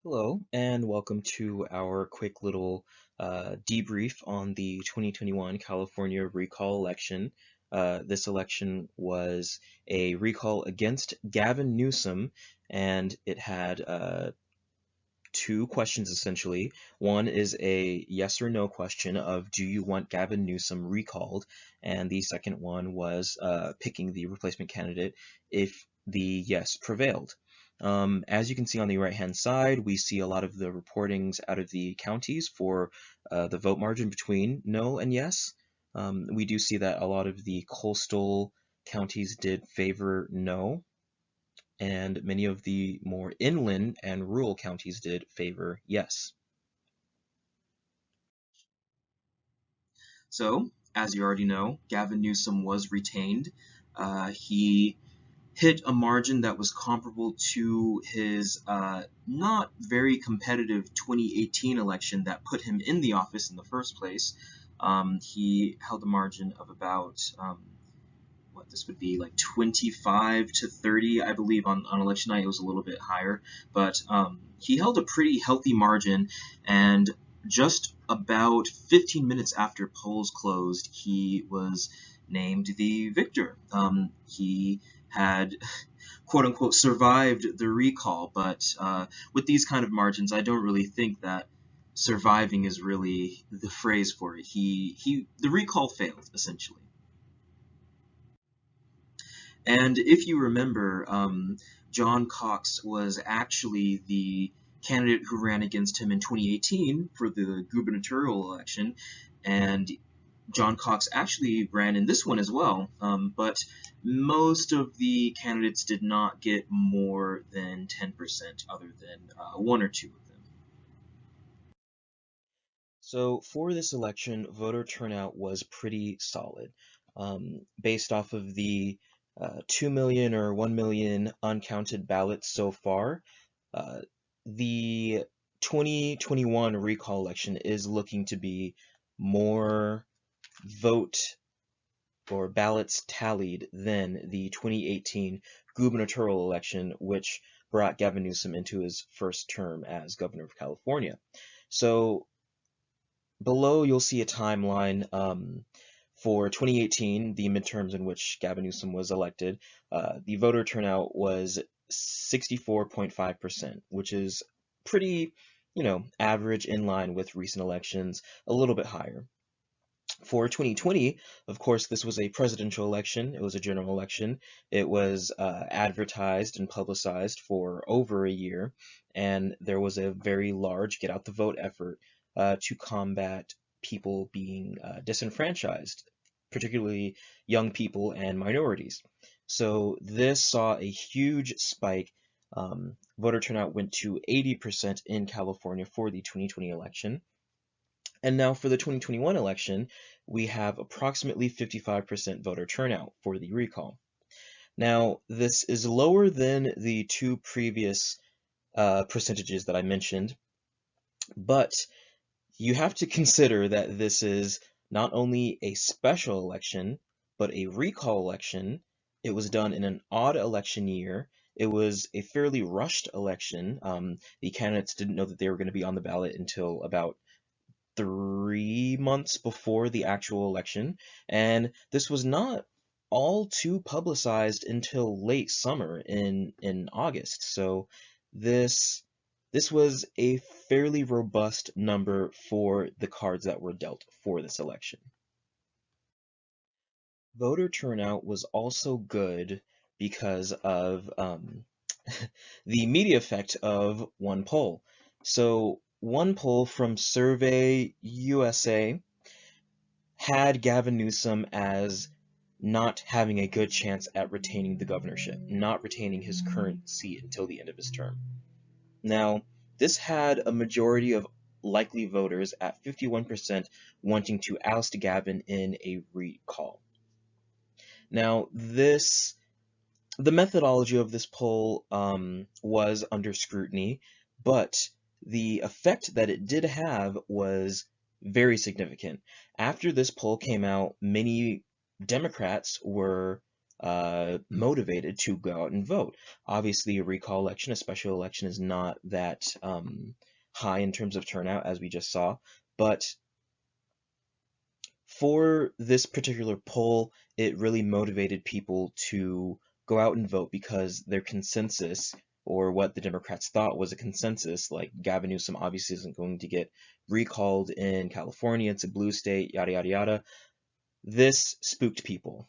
Hello, and welcome to our quick little debrief on the 2021 California recall election. This election was a recall against Gavin Newsom, and it had two questions essentially. One is a yes or no question of do you want Gavin Newsom recalled, and the second one was picking the replacement candidate if the yes prevailed. As you can see on the right-hand side, we see a lot of the reportings out of the counties for the vote margin between no and yes. We do see that a lot of the coastal counties did favor no, and many of the more inland and rural counties did favor yes. So, as you already know, Gavin Newsom was retained. He hit a margin that was comparable to his not very competitive 2018 election that put him in the office in the first place. He held a margin of about what this would be like 25 to 30, I believe. On election night it was a little bit higher, but he held a pretty healthy margin, and just about 15 minutes after polls closed, he was named the victor. He had quote unquote survived the recall, but with these kind of margins, I don't really think that surviving is really the phrase for it. The recall failed essentially. And if you remember, John Cox was actually the candidate who ran against him in 2018 for the gubernatorial election, and John Cox actually ran in this one as well, but most of the candidates did not get more than 10%, other than one or two of them. So for this election, voter turnout was pretty solid. Based off of the 2 million or 1 million uncounted ballots so far, uh, the 2021 recall election is looking to be more vote or ballots tallied than the 2018 gubernatorial election, which brought Gavin Newsom into his first term as governor of California. So below, you'll see a timeline for 2018, the midterms in which Gavin Newsom was elected. The voter turnout was 64.5%, which is pretty, average in line with recent elections, a little bit higher. For 2020, of course, this was a presidential election. It was a general election. It was advertised and publicized for over a year, and there was a very large get out the vote effort to combat people being disenfranchised, particularly young people and minorities. So this saw a huge spike. Voter turnout went to 80% in California for the 2020 election. And now for the 2021 election, we have approximately 55% voter turnout for the recall. Now, this is lower than the two previous percentages that I mentioned, but you have to consider that this is not only a special election, but a recall election. It was done in an odd election year. It was a fairly rushed election. The candidates didn't know that they were going to be on the ballot until about 3 months before the actual election, and this was not all too publicized until late summer in August. So this this was a fairly robust number for the cards that were dealt for this election. Voter turnout was also good because of the media effect of one poll. So one poll from Survey USA had Gavin Newsom as not having a good chance at retaining the governorship, not retaining his current seat until the end of his term. Now, this had a majority of likely voters at 51% wanting to oust Gavin in a recall. Now, the methodology of this poll was under scrutiny, but the effect that it did have was very significant. After this poll came out, many Democrats were motivated to go out and vote. Obviously, a recall election, a special election, is not that high in terms of turnout, as we just saw, but for this particular poll, it really motivated people to go out and vote because their consensus, or what the Democrats thought was a consensus, like Gavin Newsom obviously isn't going to get recalled in California, it's a blue state, yada yada yada. This spooked people.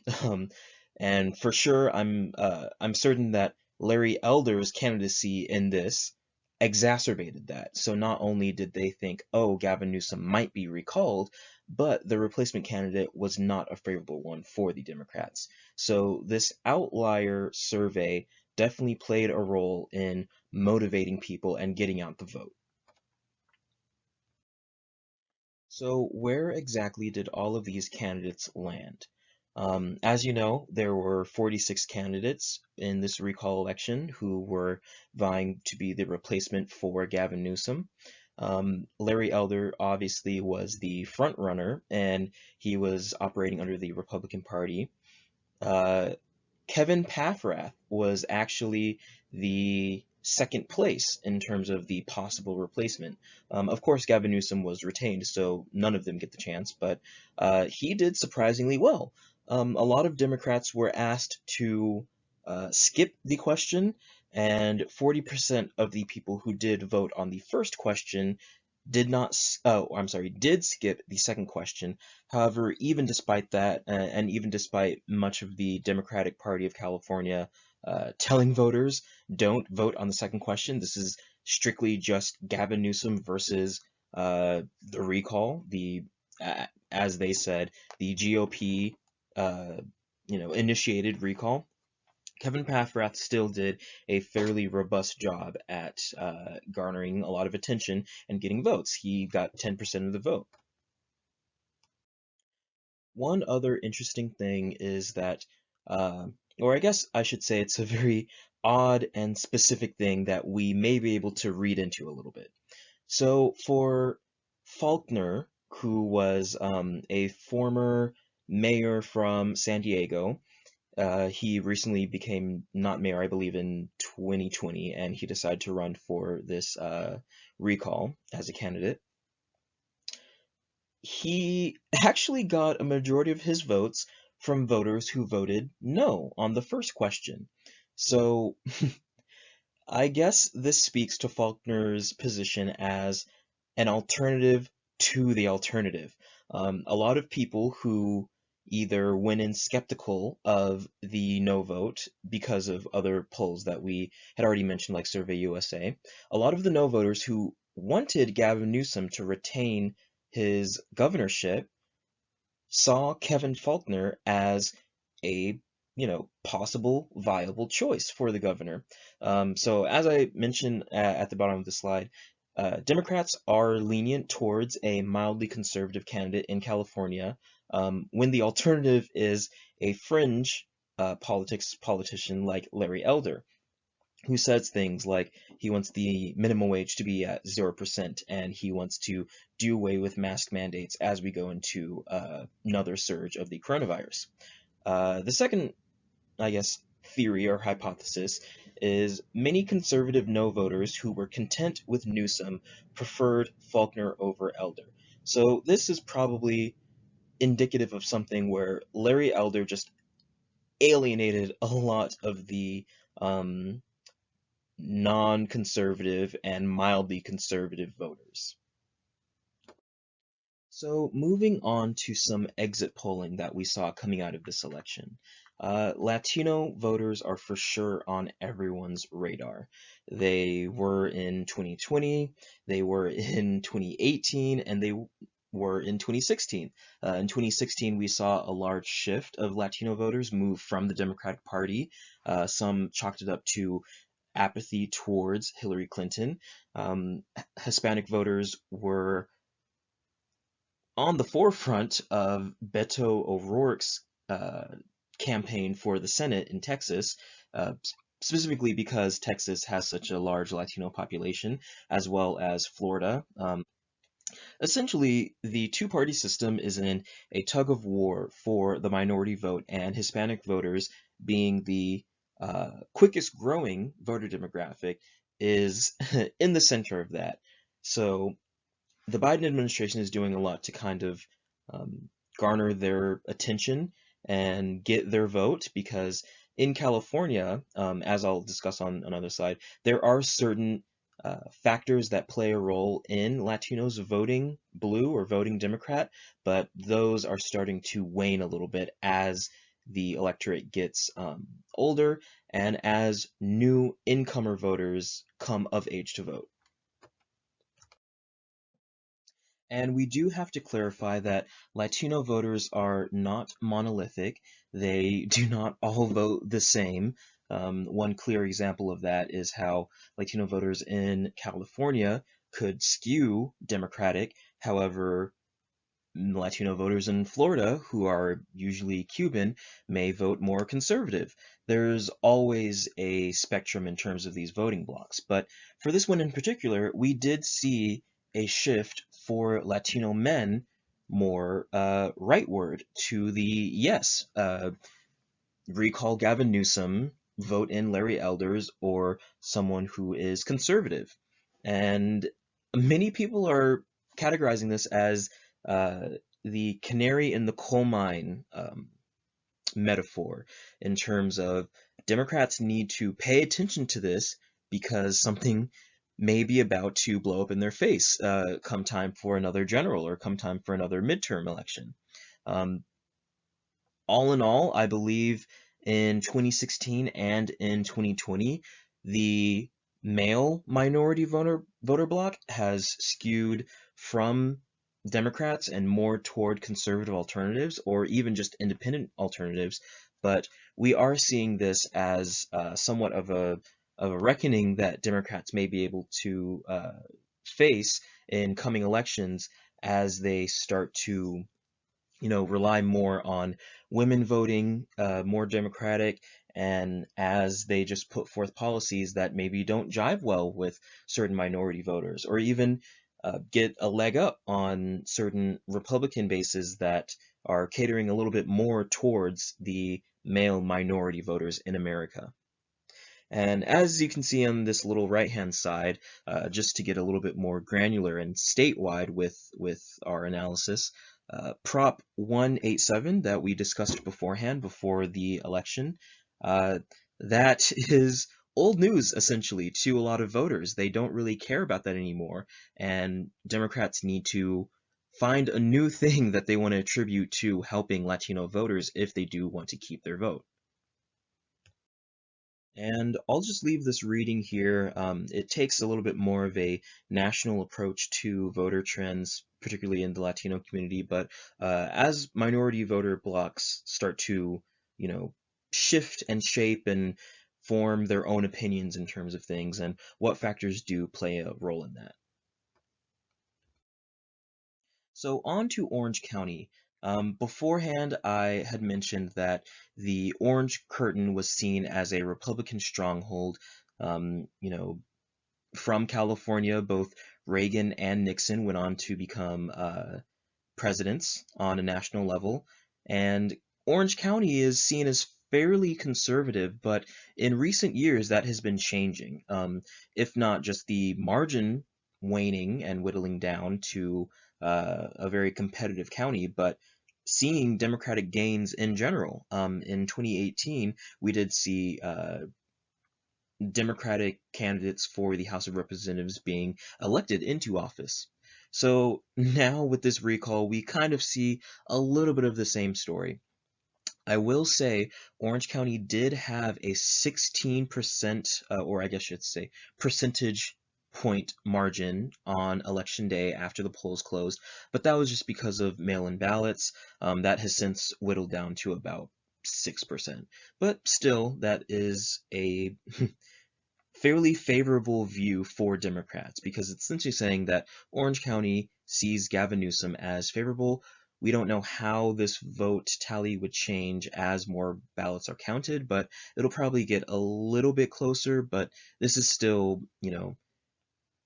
And for sure, I'm certain that Larry Elder's candidacy in this exacerbated that. So not only did they think, oh, Gavin Newsom might be recalled, but the replacement candidate was not a favorable one for the Democrats. So this outlier survey definitely played a role in motivating people and getting out the vote. So where exactly did all of these candidates land? As you know, there were 46 candidates in this recall election who were vying to be the replacement for Gavin Newsom. Larry Elder obviously was the front runner, and he was operating under the Republican Party. Uh, Kevin Paffrath was actually the second place in terms of the possible replacement. Of course, Gavin Newsom was retained, so none of them get the chance, but he did surprisingly well. A lot of Democrats were asked to skip the question, and 40% of the people who did vote on the first question did not, oh, I'm sorry, did skip the second question. However, even despite that, and even despite much of the Democratic Party of California telling voters don't vote on the second question, this is strictly just Gavin Newsom versus the recall, as they said, the GOP, uh, initiated recall. Kevin Paffrath still did a fairly robust job at garnering a lot of attention and getting votes. He got 10% of the vote. One other interesting thing is that, or I guess I should say it's a very odd and specific thing that we may be able to read into a little bit. So for Faulkner, who was a former mayor from San Diego, he recently became not mayor, I believe, in 2020, and he decided to run for this recall as a candidate. He actually got a majority of his votes from voters who voted no on the first question. So I guess this speaks to Faulkner's position as an alternative to the alternative. A lot of people who either went in skeptical of the no vote because of other polls that we had already mentioned, like Survey USA, a lot of the no voters who wanted Gavin Newsom to retain his governorship saw Kevin Faulkner as a possible viable choice for the governor. So as I mentioned at the bottom of the slide, Democrats are lenient towards a mildly conservative candidate in California when the alternative is a fringe politician like Larry Elder, who says things like he wants the minimum wage to be at 0% and he wants to do away with mask mandates as we go into another surge of the coronavirus. The second, I guess, theory or hypothesis is many conservative no voters who were content with Newsom preferred Faulkner over Elder. So this is probably indicative of something where Larry Elder just alienated a lot of the non-conservative and mildly conservative voters. So moving on to some exit polling that we saw coming out of this election. Latino voters are for sure on everyone's radar. They were in 2020, they were in 2018, and they were in 2016. In 2016, we saw a large shift of Latino voters move from the Democratic Party. Some chalked it up to apathy towards Hillary Clinton. Hispanic voters were on the forefront of Beto O'Rourke's campaign for the Senate in Texas, specifically because Texas has such a large Latino population, as well as Florida. Essentially, the two-party system is in a tug of war for the minority vote, and Hispanic voters being the quickest growing voter demographic, is in the center of that. So the Biden administration is doing a lot to kind of um, garner their attention and get their vote because in California, as I'll discuss on another slide, there are certain factors that play a role in Latinos voting blue or voting Democrat, but those are starting to wane a little bit as the electorate gets older and as new incomer voters come of age to vote. And we do have to clarify that Latino voters are not monolithic. They do not all vote the same. One clear example of that is how Latino voters in California could skew Democratic. However, Latino voters in Florida, who are usually Cuban, may vote more conservative. There's always a spectrum in terms of these voting blocks. But for this one in particular, we did see a shift for Latino men more rightward to the yes. Recall Gavin Newsom, vote in Larry Elders, or someone who is conservative. And many people are categorizing this as uh, the canary in the coal mine metaphor, in terms of Democrats need to pay attention to this because something may be about to blow up in their face come time for another general or come time for another midterm election. Um, all in all, I believe in 2016 and in 2020, the male minority voter bloc has skewed from Democrats and more toward conservative alternatives or even just independent alternatives. But we are seeing this as somewhat of a reckoning that Democrats may be able to face in coming elections as they start to rely more on women voting, more democratic, and as they just put forth policies that maybe don't jive well with certain minority voters, or even get a leg up on certain Republican bases that are catering a little bit more towards the male minority voters in America. And as you can see on this little right-hand side, just to get a little bit more granular and statewide with our analysis, Prop 187 that we discussed beforehand before the election, uh, that is old news essentially to a lot of voters. They don't really care about that anymore, and Democrats need to find a new thing that they want to attribute to helping Latino voters if they do want to keep their vote. And I'll just leave this reading here. It takes a little bit more of a national approach to voter trends, particularly in the Latino community. But as minority voter blocs start to, you know, shift and shape and form their own opinions in terms of things, and what factors do play a role in that. So on to Orange County. Beforehand, I had mentioned that the Orange Curtain was seen as a Republican stronghold. From California, both Reagan and Nixon went on to become presidents on a national level, and Orange County is seen as fairly conservative, but in recent years that has been changing, if not just the margin waning and whittling down to a very competitive county, but seeing Democratic gains in general. In 2018, we did see Democratic candidates for the House of Representatives being elected into office. So now with this recall, we kind of see a little bit of the same story. I will say Orange County did have a 16%, or I guess I should say, percentage point margin on election day after the polls closed, but that was just because of mail-in ballots. That has since whittled down to about 6%. But still, that is a fairly favorable view for Democrats because it's essentially saying that Orange County sees Gavin Newsom as favorable. We don't know how this vote tally would change as more ballots are counted, but it'll probably get a little bit closer. But this is still,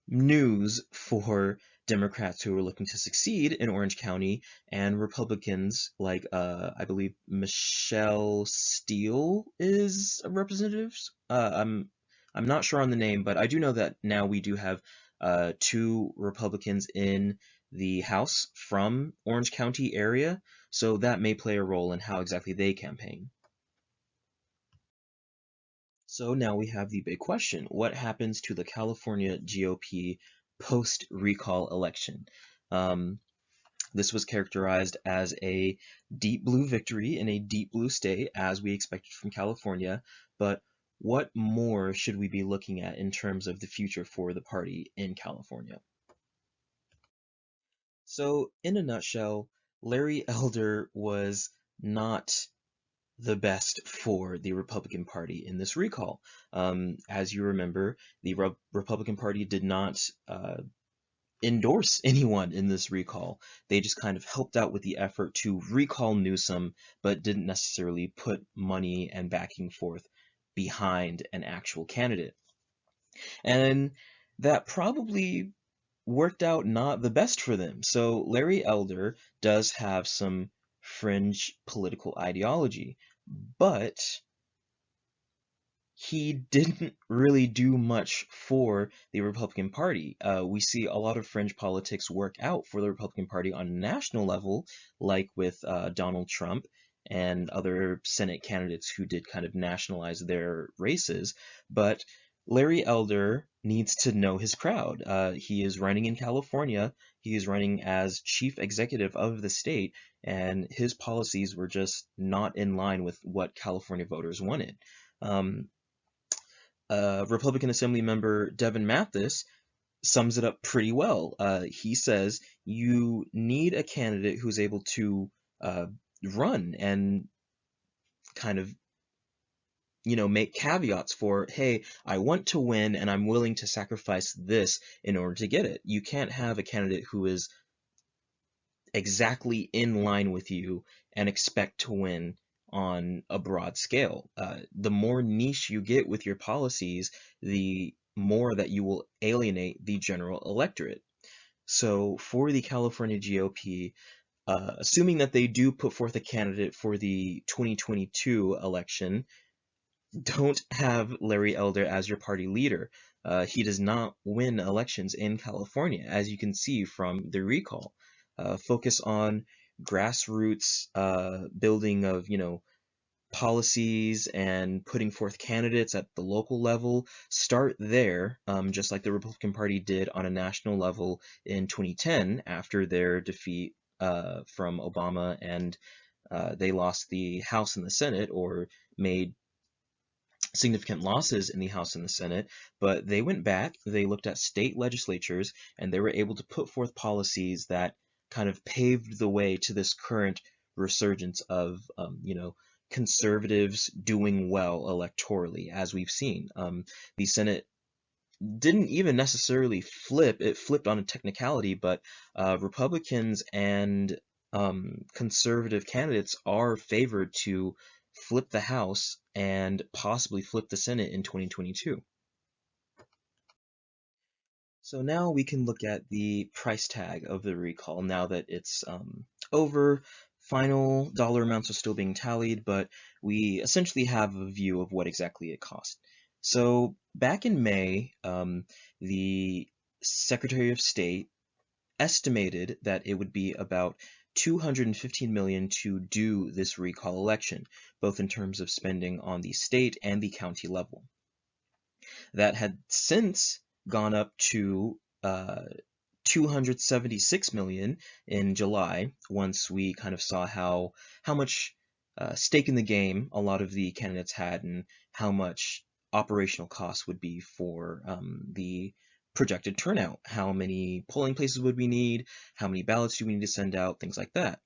news for Democrats who are looking to succeed in Orange County and Republicans like I believe Michelle Steele is a representative. I'm not sure on the name, but I do know that now we do have two Republicans in the House from Orange County area, so that may play a role in how exactly they campaign. So now we have the big question. What happens to the California GOP post-recall election? Um, this was characterized as a deep blue victory in a deep blue state, as we expected from California, but what more should we be looking at in terms of the future for the party in California? So, in a nutshell, Larry Elder was not the best for the Republican Party in this recall. As you remember, the Republican Party did not endorse anyone in this recall. They just kind of helped out with the effort to recall Newsom, but didn't necessarily put money and backing forth behind an actual candidate. And that probably worked out not the best for them. So Larry Elder does have some fringe political ideology, but he didn't really do much for the Republican Party. We see a lot of fringe politics work out for the Republican Party on a national level, like with Donald Trump and other Senate candidates who did kind of nationalize their races. But Larry Elder needs to know his crowd. He is running in California. He is running as chief executive of the state, and his policies were just not in line with what California voters wanted. Um, Republican Assembly member Devin Mathis sums it up pretty well. He says you need a candidate who's able to uh, run and kind of make caveats for, hey, I want to win and I'm willing to sacrifice this in order to get it. You can't have a candidate who is exactly in line with you and expect to win on a broad scale. The more niche you get with your policies, the more that you will alienate the general electorate. So for the California GOP, assuming that they do put forth a candidate for the 2022 election, don't have Larry Elder as your party leader. He does not win elections in California, as you can see from the recall. Focus on grassroots building of, policies and putting forth candidates at the local level. Start there, just like the Republican Party did on a national level in 2010 after their defeat from Obama, and they lost the House and the Senate, or made significant losses in the House and the Senate, but they went back, they looked at state legislatures, and they were able to put forth policies that kind of paved the way to this current resurgence of, conservatives doing well electorally, as we've seen. The Senate didn't even necessarily flip, it flipped on a technicality, but Republicans and conservative candidates are favored to flip the House and possibly flip the Senate in 2022. So now we can look at the price tag of the recall now that it's over. Final dollar amounts are still being tallied, but we essentially have a view of what exactly it cost. So back in May, the Secretary of State estimated that it would be about 215 million to do this recall election, both in terms of spending on the state and the county level. That had since gone up to 276 million in July, once we kind of saw how much stake in the game a lot of the candidates had, and how much operational costs would be for the projected turnout. How many polling places would we need? How many ballots do we need to send out? Things like that.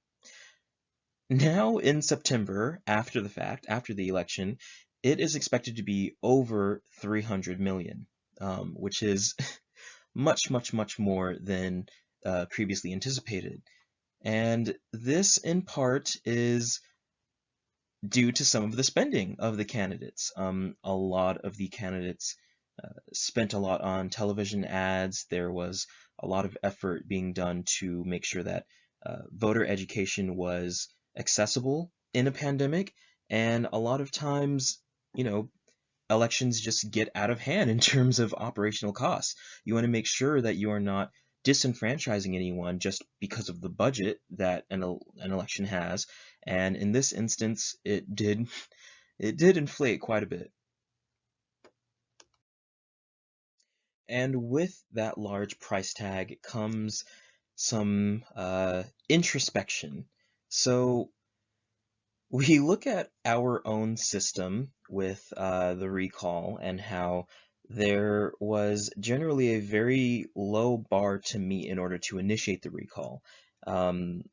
Now in September, after the fact, after the election, it is expected to be over 300 million, which is much, much, much more than previously anticipated. And this, in part, is due to some of the spending of the candidates. A lot of the candidates spent a lot on television ads. There was a lot of effort being done to make sure that voter education was accessible in a pandemic. And a lot of times, you know, elections just get out of hand in terms of operational costs. You want to make sure that you are not disenfranchising anyone just because of the budget that an election has. And in this instance, it did inflate quite a bit. And with that large price tag comes some introspection. So we look at our own system with the recall and how there was generally a very low bar to meet in order to initiate the recall. Um,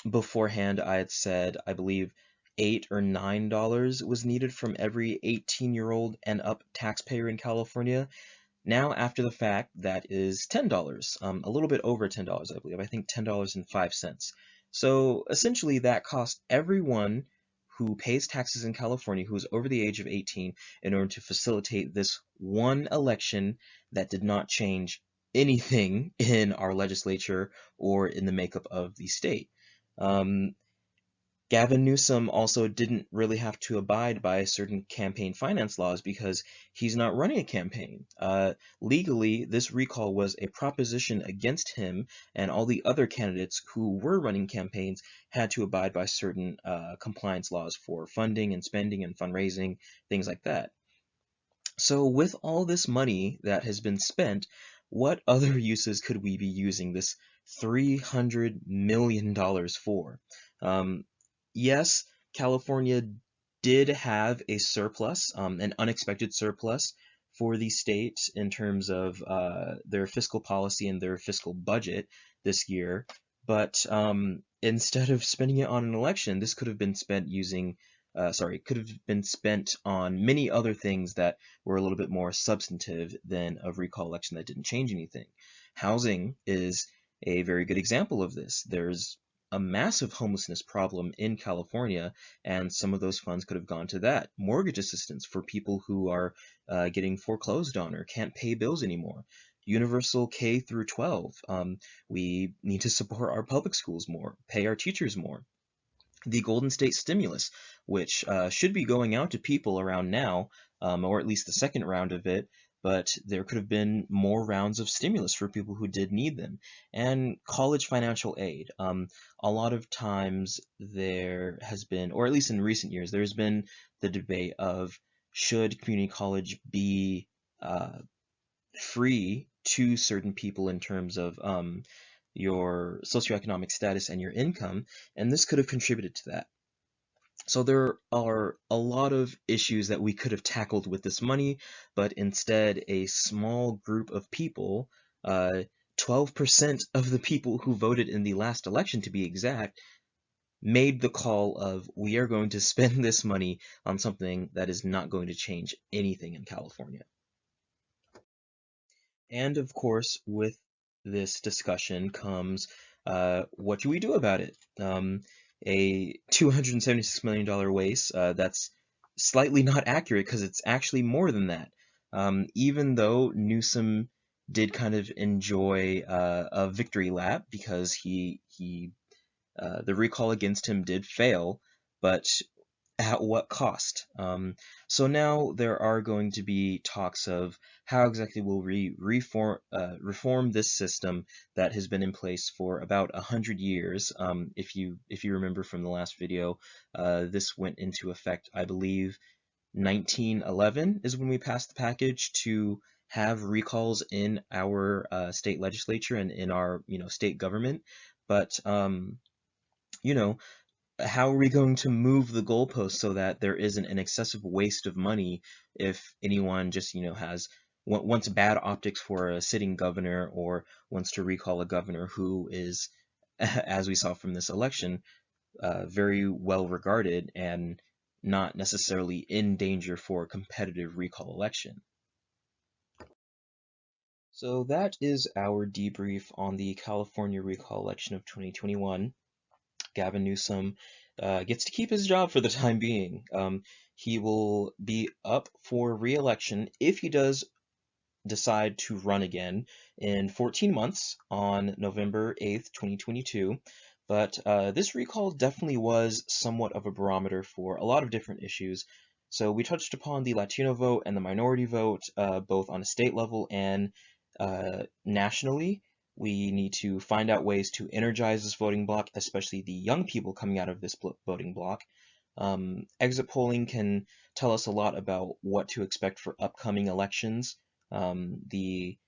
Beforehand, I had said, I believe, $8 or $9 was needed from every 18-year-old and up taxpayer in California. Now, after the fact, that is $10, a little bit over $10, I believe. I think $10.05. So essentially, that cost everyone who pays taxes in California who is over the age of 18 in order to facilitate this one election that did not change anything in our legislature or in the makeup of the state. Um, Gavin Newsom also didn't really have to abide by certain campaign finance laws because he's not running a campaign. Legally, this recall was a proposition against him, and all the other candidates who were running campaigns had to abide by certain compliance laws for funding and spending and fundraising, things like that. So with all this money that has been spent, what other uses could we be using this $300 million for? Um, yes, California did have a surplus, an unexpected surplus for the state in terms of their fiscal policy and their fiscal budget this year. But instead of spending it on an election, this could have been spent could have been spent on many other things that were a little bit more substantive than a recall election that didn't change anything. Housing is a very good example of this. There's a massive homelessness problem in California, and some of those funds could have gone to that. Mortgage assistance for people who are getting foreclosed on or can't pay bills anymore. Universal K through 12. We need to support our public schools more, pay our teachers more. The Golden State stimulus, which should be going out to people around now, or at least the second round of it, but there could have been more rounds of stimulus for people who did need them. And college financial aid. A lot of times there has been, or at least in recent years, there's been the debate of should community college be free to certain people in terms of your socioeconomic status and your income, and this could have contributed to that. So there are a lot of issues that we could have tackled with this money, but instead a small group of people, 12% of the people who voted in the last election to be exact, made the call of we are going to spend this money on something that is not going to change anything in California. And of course, with this discussion comes what do we do about it? A $276 million waste, that's slightly not accurate because it's actually more than that. Even though Newsom did kind of enjoy a victory lap because the recall against him did fail, but at what cost? So now there are going to be talks of how exactly will we reform this system that has been in place for about 100 years. If you remember from the last video, this went into effect, I believe, 1911 is when we passed the package to have recalls in our state legislature and in our state government. But you know how are we going to move the goalposts so that there isn't an excessive waste of money if anyone just, has wants bad optics for a sitting governor or wants to recall a governor who is, as we saw from this election, very well regarded and not necessarily in danger for a competitive recall election. So that is our debrief on the California recall election of 2021. Gavin Newsom gets to keep his job for the time being. He will be up for re-election if he does decide to run again in 14 months on November 8th, 2022. But this recall definitely was somewhat of a barometer for a lot of different issues. So we touched upon the Latino vote and the minority vote, both on a state level and nationally. We need to find out ways to energize this voting bloc, especially the young people coming out of this voting bloc. Exit polling can tell us a lot about what to expect for upcoming elections. The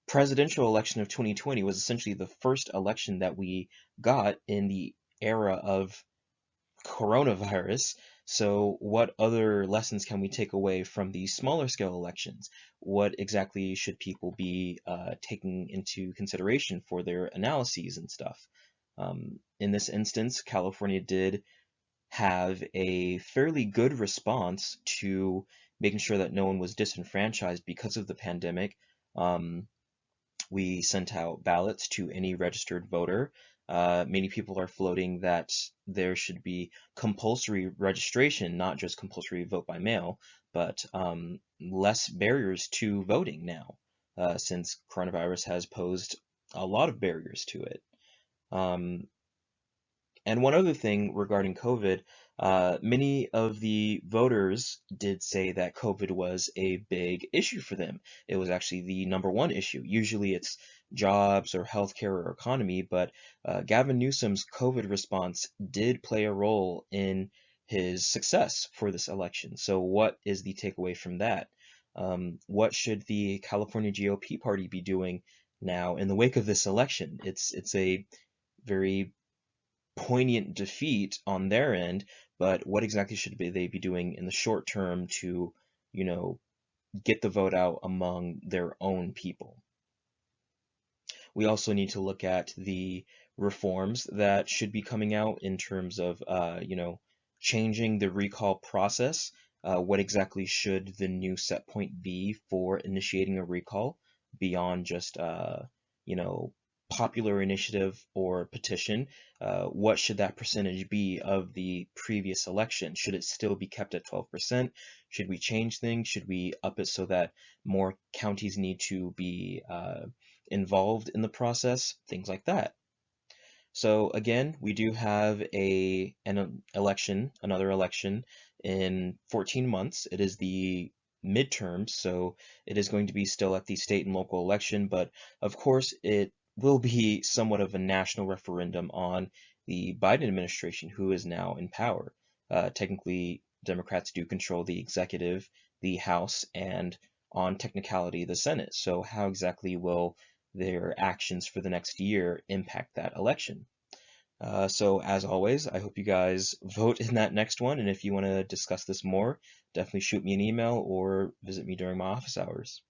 presidential election of 2020 was essentially the first election that we got in the era of coronavirus. So, what other lessons can we take away from these smaller scale elections? What exactly should people be taking into consideration for their analyses and stuff? In this instance, California did have a fairly good response to making sure that no one was disenfranchised because of the pandemic. Um, we sent out ballots to any registered voter. Many people are floating that there should be compulsory registration, not just compulsory vote by mail, but less barriers to voting now, since coronavirus has posed a lot of barriers to it. Um, and one other thing regarding COVID, many of the voters did say that COVID was a big issue for them. It was actually the number one issue. Usually it's jobs or healthcare or economy, but Gavin Newsom's COVID response did play a role in his success for this election. So what is the takeaway from that? What should the California GOP party be doing now in the wake of this election? It's a very poignant defeat on their end, but what exactly should they be doing in the short term to, you know, get the vote out among their own people? We also need to look at the reforms that should be coming out in terms of, changing the recall process. What exactly should the new set point be for initiating a recall beyond just, you know, popular initiative or petition? What should that percentage be of the previous election? Should it still be kept at 12%? Should we change things? Should we up it so that more counties need to be involved in the process, things like that. So again, we do have an election, another election in 14 months. It is the midterms, so it is going to be still at the state and local election, but of course it will be somewhat of a national referendum on the Biden administration, who is now in power. Technically, Democrats do control the executive, the House, and on technicality, the Senate. So how exactly will their actions for the next year impact that election? So as always, I hope you guys vote in that next one. And if you want to discuss this more, definitely shoot me an email or visit me during my office hours.